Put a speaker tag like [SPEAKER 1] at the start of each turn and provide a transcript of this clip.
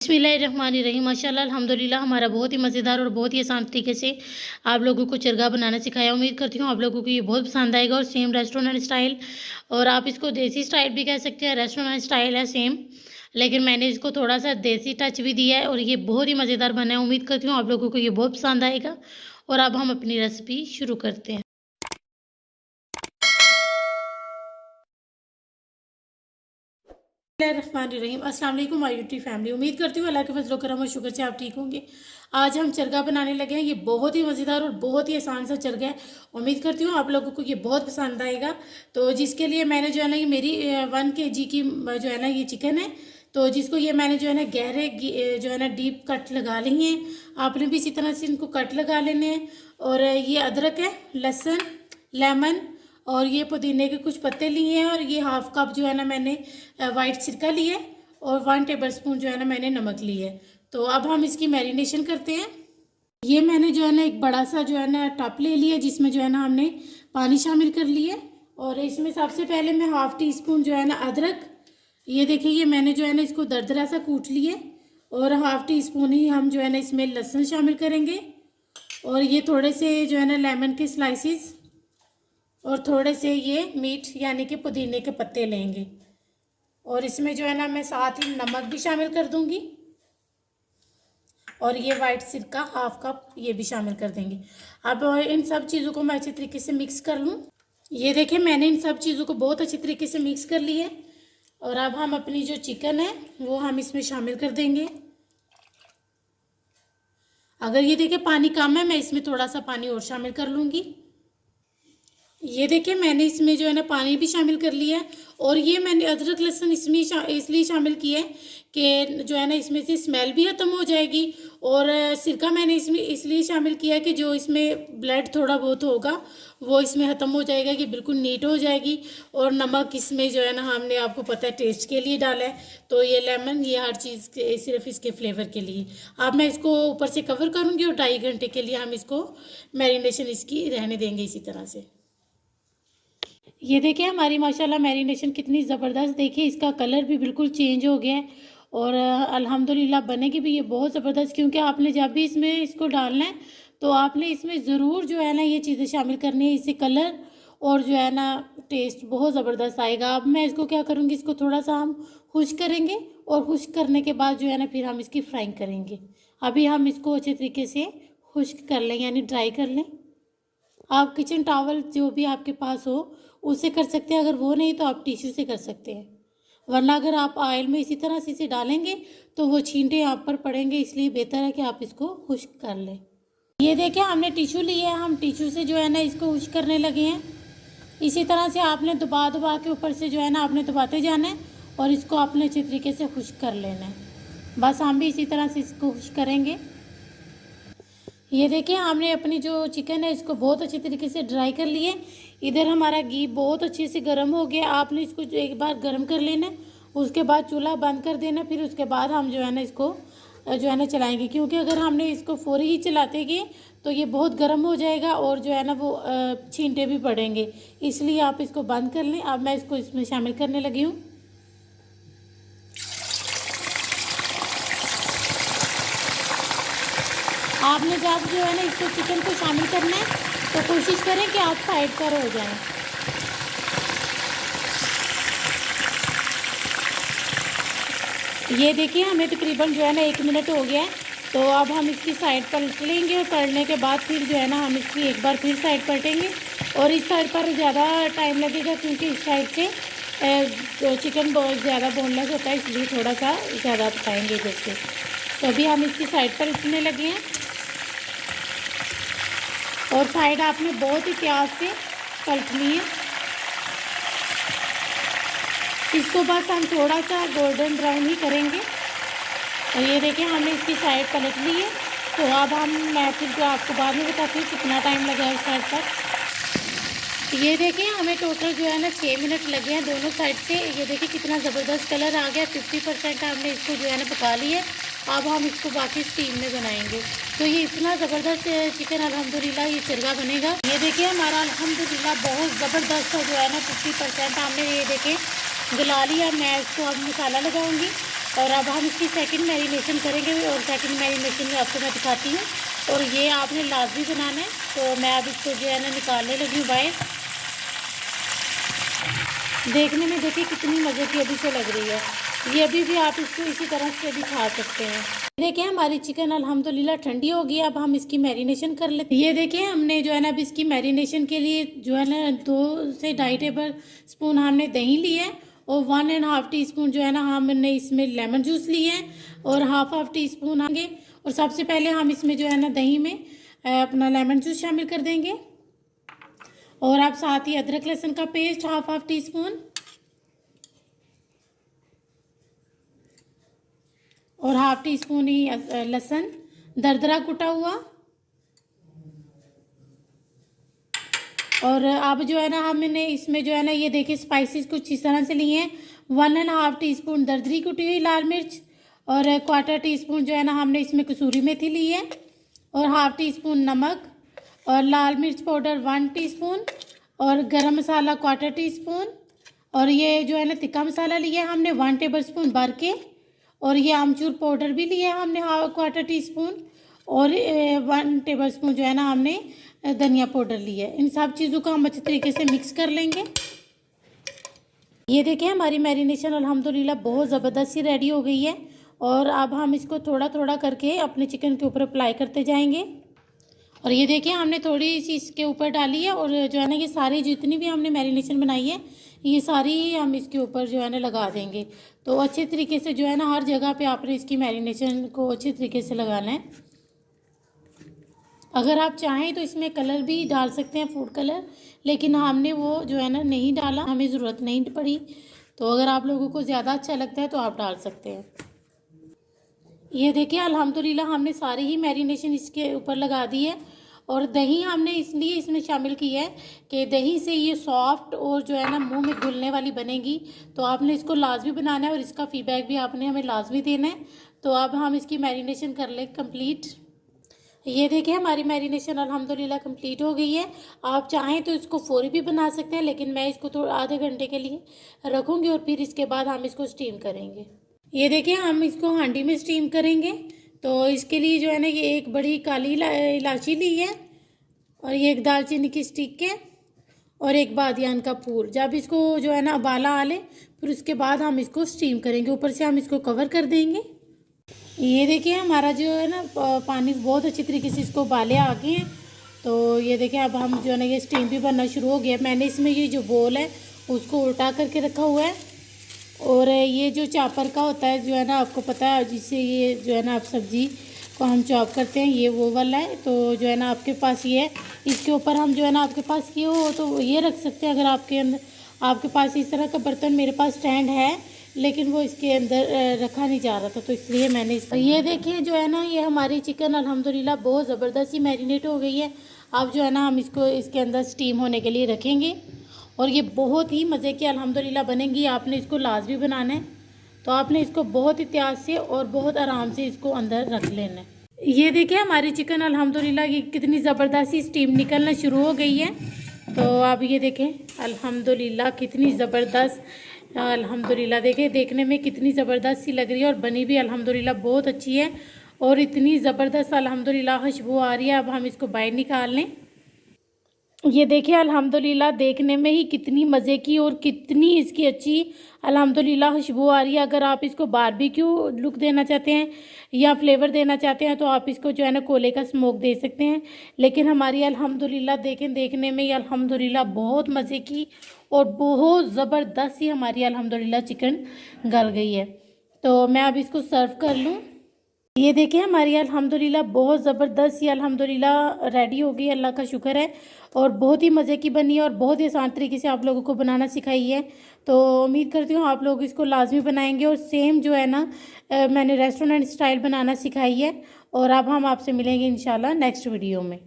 [SPEAKER 1] बिस्मिल्लाहिर्रहमानिर्रहीम। माशाल्लाह अल्हम्दुलिल्लाह हमारा बहुत ही मज़ेदार और बहुत ही आसान तरीके से आप लोगों को चरगा बनाना सिखाया। उम्मीद करती हूँ आप लोगों को ये बहुत पसंद आएगा और सेम रेस्टोरेंट स्टाइल, और आप इसको देसी स्टाइल भी कह सकते हैं। रेस्टोरेंट स्टाइल है सेम, लेकिन मैंने इसको थोड़ा सा देसी टच भी दिया है और ये बहुत ही मज़ेदार बना है। उम्मीद करती हूँ आप लोगों को ये बहुत पसंद आएगा। और अब हम अपनी रेसिपी शुरू करते हैं। रहीम अस्सलाम वालेकुम माय यूट्यूब फैमिली। उम्मीद करती हूँ अल्लाह के फजल करम और शुक्र से आप ठीक होंगे। आज हम चरगा बनाने लगे हैं। ये बहुत ही मज़ेदार और बहुत ही आसान सा चरगा है। उम्मीद करती हूँ आप लोगों को ये बहुत पसंद आएगा। तो जिसके लिए मैंने जो है ना, ये मेरी 1 kg की जो है ना ये चिकन है। तो जिसको ये मैंने जो है ना गहरे जो है ना डीप कट लगा लिए हैं। आपने भी इसी तरह से इनको कट लगा लेने हैं। और ये अदरक है, लहसुन, लेमन और ये पुदीने के कुछ पत्ते लिए हैं। और ये 1/2 कप जो है ना मैंने वाइट सिरका लिया है और 1 टेबलस्पून जो है ना मैंने नमक लिया है। तो अब हम इसकी मैरिनेशन करते हैं। ये मैंने जो है ना एक बड़ा सा जो है ना टप ले लिया, जिसमें जो है ना हमने पानी शामिल कर लिया। और इसमें सबसे पहले मैं 1/2 टीस्पून जो है ना अदरक, ये देखिए ये मैंने जो है ना इसको दरदरा सा कूट लिया। और 1/2 टीस्पून ही हम जो है ना इसमें लहसुन शामिल करेंगे। और ये थोड़े से जो है ना लेमन के स्लाइसिस और थोड़े से ये मीट यानी कि पुदीने के पत्ते लेंगे। और इसमें जो है ना मैं साथ ही नमक भी शामिल कर दूंगी। और ये वाइट सिरका 1/2 कप ये भी शामिल कर देंगे। अब इन सब चीज़ों को मैं अच्छे तरीके से मिक्स कर लूँ। ये देखिए मैंने इन सब चीज़ों को बहुत अच्छे तरीके से मिक्स कर ली है। और अब हम अपनी जो चिकन है वो हम इसमें शामिल कर देंगे। अगर ये देखिए पानी कम है, मैं इसमें थोड़ा सा पानी और शामिल कर लूँगी। ये देखिए मैंने इसमें जो है ना पानी भी शामिल कर लिया है। और ये मैंने अदरक लहसुन इसमें इसलिए शामिल किया है कि जो है ना इसमें से स्मेल भी ख़त्म हो जाएगी। और सिरका मैंने इसमें इसलिए शामिल किया है कि जो इसमें ब्लड थोड़ा बहुत होगा वो इसमें ख़त्म हो जाएगा, कि बिल्कुल नीट हो जाएगी। और नमक इसमें जो है ना हमने आपको पता है टेस्ट के लिए डाला है। तो ये लेमन ये हर चीज़ सिर्फ इसके फ्लेवर के लिए। अब मैं इसको ऊपर से कवर करूँगी और 2.5 घंटे के लिए हम इसको मैरिनेशन इसकी रहने देंगे इसी तरह से। ये देखिए हमारी माशाल्लाह मैरिनेशन कितनी ज़बरदस्त, देखिए इसका कलर भी बिल्कुल चेंज हो गया है। और अल्हम्दुलिल्लाह बनेगी भी ये बहुत ज़बरदस्त, क्योंकि आपने जब भी इसमें इसको डालना है तो आपने इसमें ज़रूर जो है ना ये चीज़ें शामिल करनी है। इससे कलर और जो है ना टेस्ट बहुत ज़बरदस्त आएगा। अब मैं इसको क्या करूँगी, इसको थोड़ा सा हम खुश्क करेंगे और खुश्क करने के बाद जो है ना फिर हम इसकी फ्राइंग करेंगे। अभी हम इसको अच्छे तरीके से खुश्क कर लें यानी ड्राई कर लें। आप किचन टॉवल जो भी आपके पास हो उससे कर सकते हैं, अगर वो नहीं तो आप टिश्यू से कर सकते हैं। वरना अगर आप ऑयल में इसी तरह से इसे डालेंगे तो वो छींटे आप पर पड़ेंगे, इसलिए बेहतर है कि आप इसको खुश्क कर लें। ये देखिए हमने टिश्यू लिया है, हम टिश्यू से जो है ना इसको खुश्क करने लगे हैं। इसी तरह से आपने दबा दबा के ऊपर से जो है ना आपने दबाते जाना है और इसको आपने अच्छे तरीके से खुश्क कर लेना है। बस हम भी इसी तरह से इसको खुश्क करेंगे। ये देखिए हमने अपनी जो चिकन है इसको बहुत अच्छे तरीके से ड्राई कर लिए। इधर हमारा घी बहुत अच्छे से गर्म हो गया। आपने इसको एक बार गर्म कर लेना, उसके बाद चूल्हा बंद कर देना, फिर उसके बाद हम जो है ना इसको जो है ना चलाएंगे। क्योंकि अगर हमने इसको फौरी ही चलाते गए तो ये बहुत गर्म हो जाएगा और जो है ना वो छींटे भी पड़ेंगे, इसलिए आप इसको बंद कर लें। अब मैं इसको इसमें शामिल करने लगी हूँ। आपने जब जो है ना इसको चिकन को शामिल करना है तो कोशिश करें कि आप साइड पर हो जाएं। ये देखिए हमें तकरीबन जो है ना 1 मिनट हो गया है। तो अब हम इसकी साइड पलट लेंगे और पलटने के बाद फिर जो है ना हम इसकी एक बार फिर साइड पलटेंगे। और इस साइड पर ज़्यादा टाइम लगेगा क्योंकि इस साइड से चिकन बहुत ज़्यादा बोनलेस होता है, इसलिए थोड़ा सा ज़्यादा पकाएंगे इधर से। तो अभी हम इसकी साइड पलटने लगे हैं। और साइड आपने बहुत ही प्यार से पलटनी है। इसको बस हम थोड़ा सा गोल्डन ब्राउन ही करेंगे। और ये देखें हमने इसकी साइड पलट ली है। तो अब मैं फिर जो आपको बाद में बताती हूँ कितना टाइम लगा इस साइड पर। ये देखें हमें टोटल जो है ना 6 मिनट लगे हैं दोनों साइड से। ये देखिए कितना ज़बरदस्त कलर आ गया। 50% हमने इसको जो है ना पका लिया। अब हम इसको बाकी स्टीम में बनाएंगे। तो ये इतना ज़बरदस्त चिकन अल्हम्दुलिल्लाह ये चरगा बनेगा। ये देखिए हमारा अल्हम्दुलिल्लाह बहुत ज़बरदस्त जो है ना 50% हमने ये देखें गला लिया। मैं इसको अब मसाला लगाऊंगी। और अब हम इसकी सेकंड मैरिनेशन करेंगे और सेकंड मैरिनेशन में आपको मैं दिखाती हूँ। और ये आपने लाजमी बनाना है। तो मैं अब इसको जो है ना निकालने लगी हूँ बाहर। देखने में देखिए कितनी मज़े की अभी से लग रही है। ये अभी भी आप इसको इसी तरह से भी खा सकते हैं। देखिए हमारी चिकन अल्हम्दुलिल्लाह ठंडी हो गई। अब हम इसकी मैरिनेशन कर लेते हैं। ये देखिए हमने जो है ना अब इसकी मैरिनेशन के लिए जो है ना 2 से 2.5 टेबल स्पून हमने दही ली है और 1.5 टीस्पून जो है ना हमने इसमें लेमन जूस लिए है और हाफ टीस्पून आगे। और सबसे पहले हम इसमें जो है ना दही में अपना लेमन जूस शामिल कर देंगे। और अब साथ ही अदरक लहसुन का पेस्ट हाफ टीस्पून और हाफ टीस्पून ही लहसुन दरदरा कुटा हुआ। और अब जो है ना हमने इसमें जो है ना ये देखिए स्पाइसेस कुछ इस तरह से लिए हैं। 1.5 टीस्पून दरदरी कुटी हुई लाल मिर्च और 1/4 टीस्पून जो है ना हमने इसमें कसूरी मेथी ली है और हाफ टीस्पून नमक और लाल मिर्च पाउडर 1 टीस्पून और गरम मसाला 1/4 टीस्पून। और ये जो है ना तिक्का मसाला लिया है हमने 1 टेबल स्पून भर के। और ये आमचूर पाउडर भी लिया है हमने 1/4 टीस्पून और 1 टेबल स्पून जो है ना हमने धनिया पाउडर लिया है। इन सब चीज़ों को हम अच्छे तरीके से मिक्स कर लेंगे। ये देखिए हमारी मैरिनेशन अल्हम्दुलिल्लाह बहुत ज़बरदस्त सी रेडी हो गई है। और अब हम इसको थोड़ा थोड़ा करके अपने चिकन के ऊपर अप्लाई करते जाएंगे। और ये देखिए हमने थोड़ी सी इसके ऊपर डाली है और जो है ना ये सारी जितनी भी हमने मैरिनेशन बनाई है ये सारी हम इसके ऊपर जो है ना लगा देंगे। तो अच्छे तरीके से जो है ना हर जगह पे आपने इसकी मैरिनेशन को अच्छे तरीके से लगाना है। अगर आप चाहें तो इसमें कलर भी डाल सकते हैं, फूड कलर, लेकिन हमने वो जो है ना नहीं डाला, हमें ज़रूरत नहीं पड़ी। तो अगर आप लोगों को ज़्यादा अच्छा लगता है तो आप डाल सकते हैं। ये देखिए अल्हम्दुलिल्लाह हमने सारी ही मैरिनेशन इसके ऊपर लगा दी है। और दही हमने इसलिए इसमें शामिल की है कि दही से ये सॉफ्ट और जो है ना मुंह में घुलने वाली बनेगी। तो आपने इसको लाजमी बनाना है और इसका फीडबैक भी आपने हमें लाजमी देना है। तो अब हम इसकी मैरिनेशन कर लें कंप्लीट। ये देखिए हमारी मैरिनेशन अल्हम्दुलिल्लाह कंप्लीट हो गई है। आप चाहें तो इसको फौरी भी बना सकते हैं, लेकिन मैं इसको थोड़ा आधे घंटे के लिए रखूँगी और फिर इसके बाद हम इसको स्टीम करेंगे। ये देखिए हम इसको हांडी में स्टीम करेंगे। तो इसके लिए जो है ना ये एक बड़ी काली इलायची ली है और ये एक दालचीनी की स्टिक है और एक बादियान का फूल। जब इसको जो है ना उबाला आ ले फिर उसके बाद हम इसको स्टीम करेंगे। ऊपर से हम इसको कवर कर देंगे। ये देखिए हमारा जो है ना पानी बहुत अच्छी तरीके से इसको उबाले आ गए हैं। तो ये देखिए अब हम जो है ना ये स्टीम भी बनना शुरू हो गया। मैंने इसमें ये जो बोल है उसको उल्टा करके रखा हुआ है। और ये जो चॉपर का होता है जो है ना आपको पता है, जिससे ये जो है ना आप सब्ज़ी को हम चॉप करते हैं, ये वो वाला है। तो जो है ना आपके पास ये है, इसके ऊपर हम जो है ना आपके पास ये हो तो ये रख सकते हैं। अगर आपके पास इस तरह का बर्तन, मेरे पास स्टैंड है लेकिन वो इसके अंदर रखा नहीं जा रहा था तो इसलिए मैंने ये देखिए जो है ना ये हमारी चिकन अल्हम्दुलिल्लाह बहुत ज़बरदस्त ही मैरिनेट हो गई है। अब जो है ना हम इसको इसके अंदर स्टीम होने के लिए रखेंगे और ये बहुत ही मज़े की अल्हम्दुलिल्लाह बनेगी। आपने इसको लाजमी बनाना है। तो आपने इसको बहुत एहतियात से और बहुत आराम से इसको अंदर रख लेना है। ये देखिए हमारी चिकन अल्हम्दुलिल्लाह की कितनी ज़बरदस्त स्टीम निकलना शुरू हो गई है। तो आप ये देखें अल्हम्दुलिल्लाह कितनी ज़बरदस्त अल्हम्दुलिल्लाह देखिए देखने में कितनी ज़बरदस्त सी लग रही है और बनी भी अल्हम्दुलिल्लाह बहुत अच्छी है और इतनी ज़बरदस्त अल्हम्दुलिल्लाह खुशबू आ रही है। अब हम इसको बाहर निकाल लें। ये देखिए अल्हम्दुलिल्लाह देखने में ही कितनी मज़े की और कितनी इसकी अच्छी अल्हम्दुलिल्लाह खुशबू आ रही है। अगर आप इसको बारबेक्यू लुक देना चाहते हैं या फ्लेवर देना चाहते हैं तो आप इसको जो है ना कोयले का स्मोक दे सकते हैं। लेकिन हमारी अल्हम्दुलिल्लाह देखें देखने में ही अल्हम्दुलिल्लाह बहुत मज़े की और बहुत ज़बरदस्त ही हमारी अल्हम्दुलिल्लाह चिकन गल गई है। तो मैं अब इसको सर्व कर लूँ। ये देखिए हमारी अल्हम्दुलिल्लाह बहुत ज़बरदस्त ये अल्हम्दुलिल्लाह रेडी हो गई, अल्लाह का शुक्र है। और बहुत ही मज़े की बनी है और बहुत ही आसान तरीके से आप लोगों को बनाना सिखाई है। तो उम्मीद करती हूँ आप लोग इसको लाजमी बनाएंगे और सेम जो है ना मैंने रेस्टोरेंट स्टाइल बनाना सिखाई है। और अब हम आपसे मिलेंगे इंशाल्लाह नेक्स्ट वीडियो में।